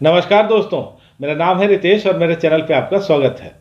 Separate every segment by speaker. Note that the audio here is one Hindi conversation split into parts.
Speaker 1: नमस्कार दोस्तों, मेरा नाम है रितेश और मेरे चैनल पे आपका स्वागत है।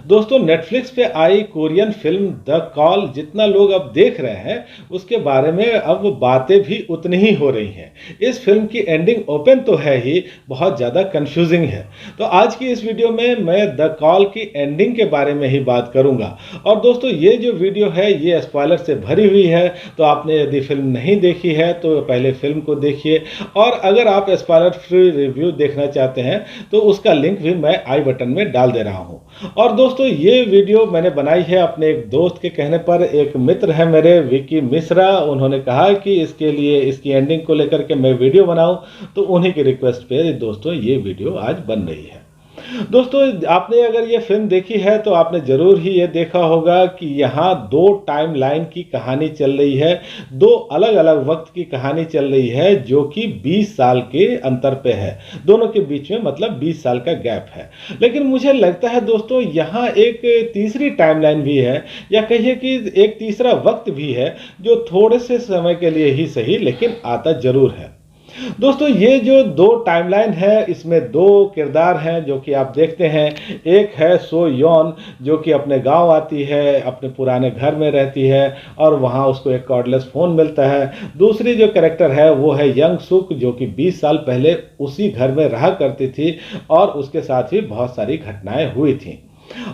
Speaker 1: दोस्तों, नेटफ्लिक्स पे आई कोरियन फिल्म द कॉल जितना लोग अब देख रहे हैं, उसके बारे में अब बातें भी उतनी ही हो रही हैं। इस फिल्म की एंडिंग ओपन तो है ही, बहुत ज़्यादा कंफ्यूजिंग है। तो आज की इस वीडियो में मैं द कॉल की एंडिंग के बारे में ही बात करूंगा। और दोस्तों, ये जो वीडियो है ये स्पॉइलर से भरी हुई है, तो आपने यदि फिल्म नहीं देखी है तो पहले फिल्म को देखिए। और अगर आप स्पॉइलर फ्री रिव्यू देखना चाहते हैं तो उसका लिंक भी मैं आई बटन में डाल दे रहा हूँ। और दोस्तों, ये वीडियो मैंने बनाई है अपने एक दोस्त के कहने पर। एक मित्र है मेरे, विकी मिश्रा, उन्होंने कहा कि इसके लिए, इसकी एंडिंग को लेकर के मैं वीडियो बनाऊं, तो उन्हीं की रिक्वेस्ट पे दोस्तों ये वीडियो आज बन रही है। दोस्तों, आपने अगर ये फिल्म देखी है तो आपने ज़रूर ही ये देखा होगा कि यहाँ दो टाइमलाइन की कहानी चल रही है, दो अलग अलग वक्त की कहानी चल रही है, जो कि 20 साल के अंतर पे है। दोनों के बीच में मतलब 20 साल का गैप है। लेकिन मुझे लगता है दोस्तों, यहाँ एक तीसरी टाइमलाइन भी है, या कहिए कि एक तीसरा वक्त भी है, जो थोड़े से समय के लिए ही सही लेकिन आता ज़रूर है। दोस्तों, ये जो दो टाइमलाइन है, इसमें दो किरदार हैं जो कि आप देखते हैं। एक है सो योन, जो कि अपने गांव आती है, अपने पुराने घर में रहती है और वहां उसको एक कॉर्डलेस फ़ोन मिलता है। दूसरी जो कैरेक्टर है वो है यंग सुक, जो कि 20 साल पहले उसी घर में रहा करती थी और उसके साथ ही बहुत सारी घटनाएं हुई थी।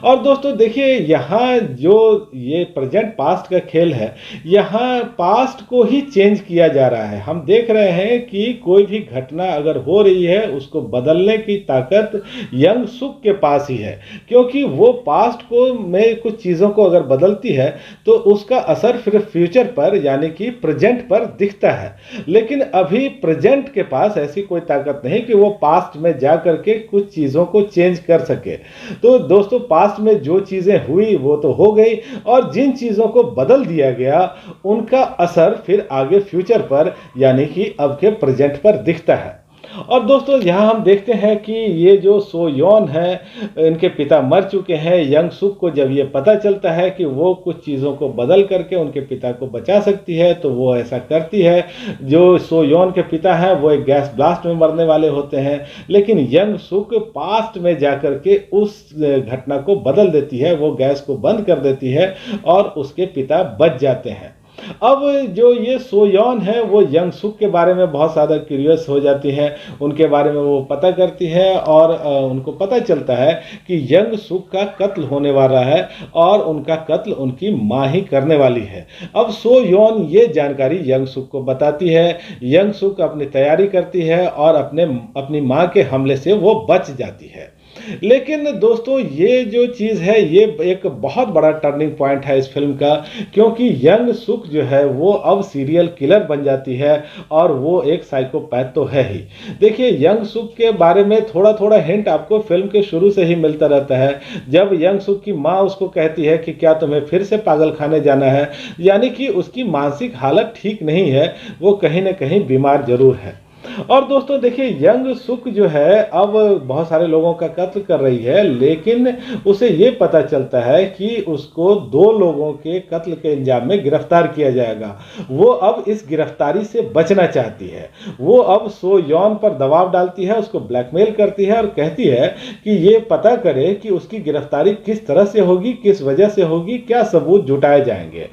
Speaker 1: और दोस्तों देखिए, यहाँ जो ये प्रेजेंट पास्ट का खेल है, यहाँ पास्ट को ही चेंज किया जा रहा है। हम देख रहे हैं कि कोई भी घटना अगर हो रही है, उसको बदलने की ताकत यंग सुक के पास ही है, क्योंकि वो पास्ट को में कुछ चीज़ों को अगर बदलती है तो उसका असर फिर फ्यूचर पर यानी कि प्रेजेंट पर दिखता है। लेकिन अभी प्रेजेंट के पास ऐसी कोई ताकत नहीं कि वो पास्ट में जा करके कुछ चीज़ों को चेंज कर सके। तो दोस्तों, पास्ट में जो चीज़ें हुई वो तो हो गई, और जिन चीज़ों को बदल दिया गया उनका असर फिर आगे फ्यूचर पर यानी कि अब के प्रेजेंट पर दिखता है। और दोस्तों, यहाँ हम देखते हैं कि ये जो सो योन है, इनके पिता मर चुके हैं। यंग सुक को जब ये पता चलता है कि वो कुछ चीज़ों को बदल करके उनके पिता को बचा सकती है, तो वो ऐसा करती है। जो सो योन के पिता हैं वो एक गैस ब्लास्ट में मरने वाले होते हैं, लेकिन यंग सुक पास्ट में जाकर के उस घटना को बदल देती है, वो गैस को बंद कर देती है और उसके पिता बच जाते हैं। अब जो ये सोयोन है वो यंग सुक के बारे में बहुत ज़्यादा क्यूरियस हो जाती है, उनके बारे में वो पता करती है और उनको पता चलता है कि यंग सुक का कत्ल होने वाला है और उनका कत्ल उनकी माँ ही करने वाली है। अब सोयोन ये जानकारी यंग सुक को बताती है। यंग सुक अपनी तैयारी करती है और अपनी माँ के हमले से वो बच जाती है। लेकिन दोस्तों, ये जो चीज़ है ये एक बहुत बड़ा टर्निंग पॉइंट है इस फिल्म का, क्योंकि यंग सुक जो है वो अब सीरियल किलर बन जाती है और वो एक साइकोपैथ तो है ही। देखिए, यंग सुक के बारे में थोड़ा थोड़ा हिंट आपको फिल्म के शुरू से ही मिलता रहता है। जब यंग सुक की माँ उसको कहती है कि क्या तुम्हें फिर से पागल खाने जाना है, यानी कि उसकी मानसिक हालत ठीक नहीं है, वो कहीं ना कहीं बीमार जरूर है। और दोस्तों देखिए, यंग सुक जो है अब बहुत सारे लोगों का कत्ल कर रही है, लेकिन उसे ये पता चलता है कि उसको 2 लोगों के कत्ल के इंजाम में गिरफ्तार किया जाएगा। वो अब इस गिरफ्तारी से बचना चाहती है। वो अब सो योन पर दबाव डालती है, उसको ब्लैकमेल करती है और कहती है कि ये पता करे कि उसकी गिरफ्तारी किस तरह से होगी, किस वजह से होगी, क्या सबूत जुटाए जाएंगे।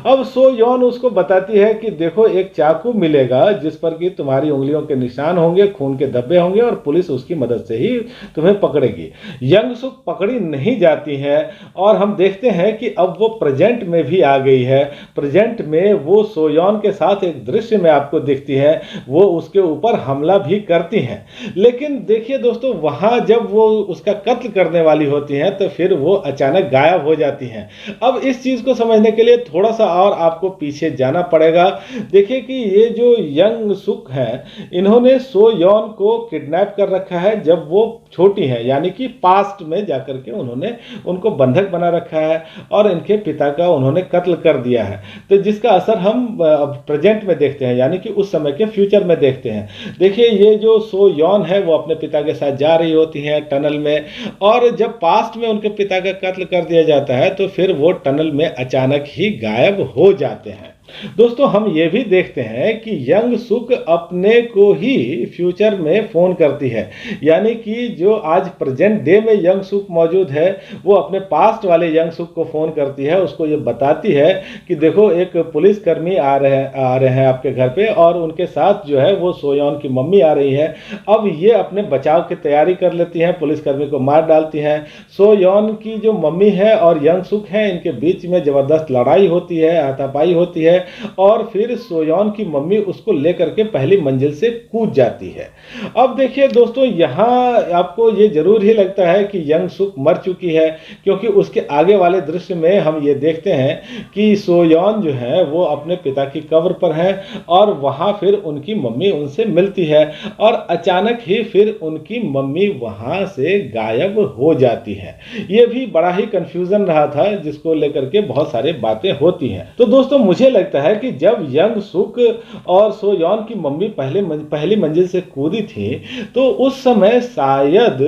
Speaker 1: अब सो योन उसको बताती है कि देखो, एक चाकू मिलेगा जिस पर कि तुम्हारी उंगलियों के निशान होंगे, खून के धब्बे होंगे और पुलिस उसकी मदद से ही तुम्हें पकड़ेगी। यंग सुक पकड़ी नहीं जाती है और हम देखते हैं कि अब वो प्रेजेंट में भी आ गई है। प्रेजेंट में वो सोयोन के साथ एक दृश्य में आपको दिखती है, वो उसके ऊपर हमला भी करती हैं। लेकिन देखिए दोस्तों, वहाँ जब वो उसका कत्ल करने वाली होती हैं तो फिर वो अचानक गायब हो जाती हैं। अब इस चीज़ को समझने के लिए थोड़ा सा और आपको पीछे जाना पड़ेगा। देखिए कि ये जो यंग सुक है, इन्होंने सो योन को किडनैप कर रखा है जब वो छोटी है, यानी कि पास्ट में जाकर के उन्होंने उनको बंधक बना रखा है और इनके पिता का उन्होंने कत्ल कर दिया है। तो जिसका असर हम प्रेजेंट में देखते हैं, यानी कि उस समय के फ्यूचर में देखते हैं। देखिए, ये जो सो योन है वो अपने पिता के साथ जा रही होती है टनल में, और जब पास्ट में उनके पिता का कत्ल कर दिया जाता है तो फिर वो टनल में अचानक ही गायब हो जाते हैं। दोस्तों हम ये भी देखते हैं कि यंग सुक अपने को ही फ्यूचर में फ़ोन करती है, यानी कि जो आज प्रेजेंट डे में यंग सुक मौजूद है वो अपने पास्ट वाले यंग सुक को फ़ोन करती है, उसको ये बताती है कि देखो एक पुलिसकर्मी आ रहे हैं आपके घर पे और उनके साथ जो है वो सोयोन की मम्मी आ रही है। अब ये अपने बचाव की तैयारी कर लेती हैं, पुलिसकर्मी को मार डालती हैं। सोयोन की जो मम्मी है और यंग सुक है इनके बीच में ज़बरदस्त लड़ाई होती है, हाथापाई होती है और फिर सोयोन की मम्मी उसको लेकर के पहली मंजिल से कूद जाती है। अब देखिए दोस्तों यहाँ आपको ये जरूर ही लगता है कि यंग सुक मर चुकी है, क्योंकि उसके आगे वाले दृश्य में हम ये देखते हैं कि सोयोन जो है वो अपने पिता की कब्र पर है और वहाँ फिर उनकी मम्मी उनसे मिलती है और अचानक ही फिर उनकी मम्मी वहाँ से गायब हो जाती है। ये भी बड़ा ही कंफ्यूजन रहा था जिसको लेकर के बहुत सारी बातें होती हैं। तो दोस्तों मुझे लगता है कि जब यंग सुक और सोयोन की मम्मी पहली मंजिल से कूदी थी तो उस समय शायद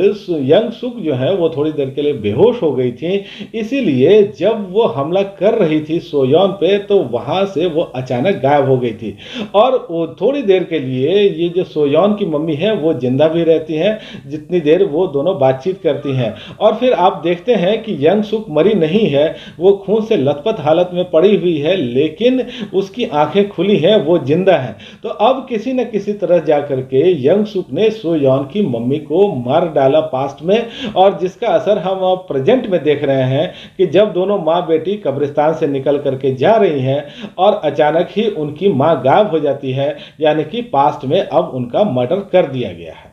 Speaker 1: यंग सुक जो है वो थोड़ी देर के लिए बेहोश हो गई थी, इसीलिए जब वो हमला कर रही थी सोयोन पे तो वहां से वो अचानक गायब हो गई थी और वो थोड़ी देर के लिए ये जो सोयोन की मम्मी है वो जिंदा भी रहती हैं जितनी देर वो दोनों बातचीत करती हैं। और फिर आप देखते हैं कि यंग सुक मरी नहीं है, वो खून से लथपथ हालत में पड़ी हुई है, लेकिन उसकी आंखें खुली हैं, वो जिंदा है। तो अब किसी न किसी तरह जाकर के यंग सुक ने सोयोन की मम्मी को मार डाला पास्ट में, और जिसका असर हम अब प्रेजेंट में देख रहे हैं कि जब दोनों माँ बेटी कब्रिस्तान से निकल करके जा रही हैं और अचानक ही उनकी माँ गायब हो जाती है, यानी कि पास्ट में अब उनका मर्डर कर दिया गया है।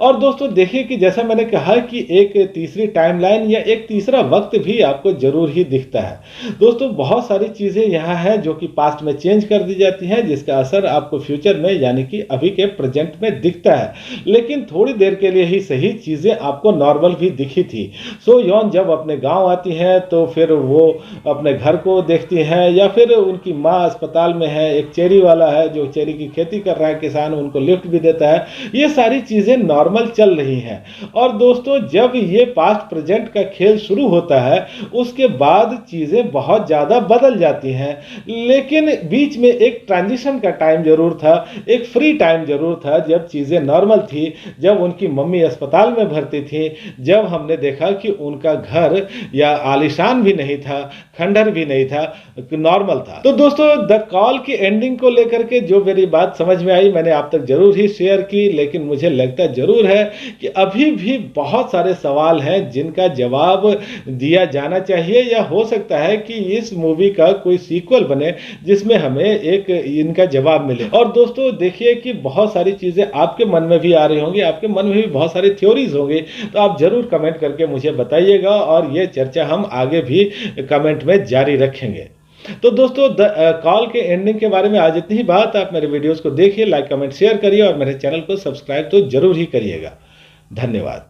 Speaker 1: और दोस्तों देखिए कि जैसा मैंने कहा कि एक तीसरी टाइमलाइन या एक तीसरा वक्त भी आपको जरूर ही दिखता है। दोस्तों बहुत सारी चीज़ें यहाँ हैं जो कि पास्ट में चेंज कर दी जाती हैं, जिसका असर आपको फ्यूचर में यानी कि अभी के प्रेजेंट में दिखता है, लेकिन थोड़ी देर के लिए ही सही चीज़ें आपको नॉर्मल भी दिखी थी। सोयोन जब अपने गाँव आती हैं तो फिर वो अपने घर को देखती हैं, या फिर उनकी माँ अस्पताल में है, एक चेरी वाला है जो चेरी की खेती कर रहा है किसान, उनको लिफ्ट भी देता है। ये सारी चीज़ें नॉर्मल चल रही हैं। और दोस्तों जब ये पास्ट प्रेजेंट का खेल शुरू होता है उसके बाद चीजें बहुत ज्यादा बदल जाती हैं, लेकिन बीच में एक ट्रांजिशन का टाइम जरूर था, एक फ्री टाइम जरूर था जब चीजें नॉर्मल थी, जब उनकी मम्मी अस्पताल में भर्ती थी, जब हमने देखा कि उनका घर या आलीशान भी नहीं था, खंडहर भी नहीं था, नॉर्मल था। तो दोस्तों द कॉल की एंडिंग को लेकर के जो मेरी बात समझ में आई मैंने आप तक जरूर ही शेयर की, लेकिन मुझे लगता जरूर है कि अभी भी बहुत सारे सवाल हैं जिनका जवाब दिया जाना चाहिए, या हो सकता है कि इस मूवी का कोई सीक्वल बने जिसमें हमें एक इनका जवाब मिले। और दोस्तों देखिए कि बहुत सारी चीजें आपके मन में भी आ रही होंगी, आपके मन में भी बहुत सारी थ्योरीज होंगी, तो आप जरूर कमेंट करके मुझे बताइएगा और ये चर्चा हम आगे भी कमेंट में जारी रखेंगे। तो दोस्तों द कॉल के एंडिंग के बारे में आज इतनी ही बात। आप मेरे वीडियोस को देखिए, लाइक कमेंट शेयर करिए और मेरे चैनल को सब्सक्राइब तो जरूर ही करिएगा। धन्यवाद।